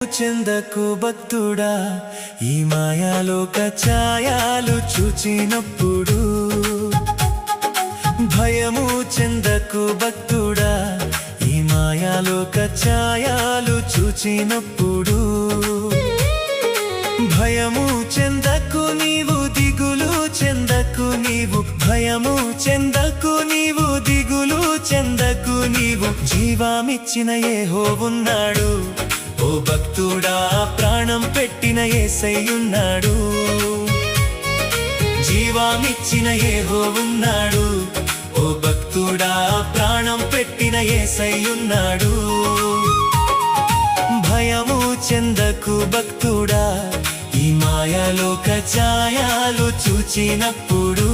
చెందకు భక్తుడా ఈ మాయాలోక ఛాయాలు చూచినప్పుడు భయము చెందకు భక్తుడా ఈ మాయాలోక ఛాయాలు చూచినప్పుడు భయము చెందకు నీవు దిగులు చెందకు నీవు భయము చెందకు నీవు దిగులు చెందకు నీవు జీవమిచ్చిన యెహోవున్నాడు ఓ భక్తుడా ప్రాణం పెట్టిన యేసయ్యున్నాడు జీవమిచ్చిన యెహోవున్నాడు ఓ భక్తుడా ప్రాణం పెట్టిన యేసయ్యున్నాడు భయము చెందకు భక్తుడా ఈ మాయాలోక ఛాయాలు చూచినప్పుడు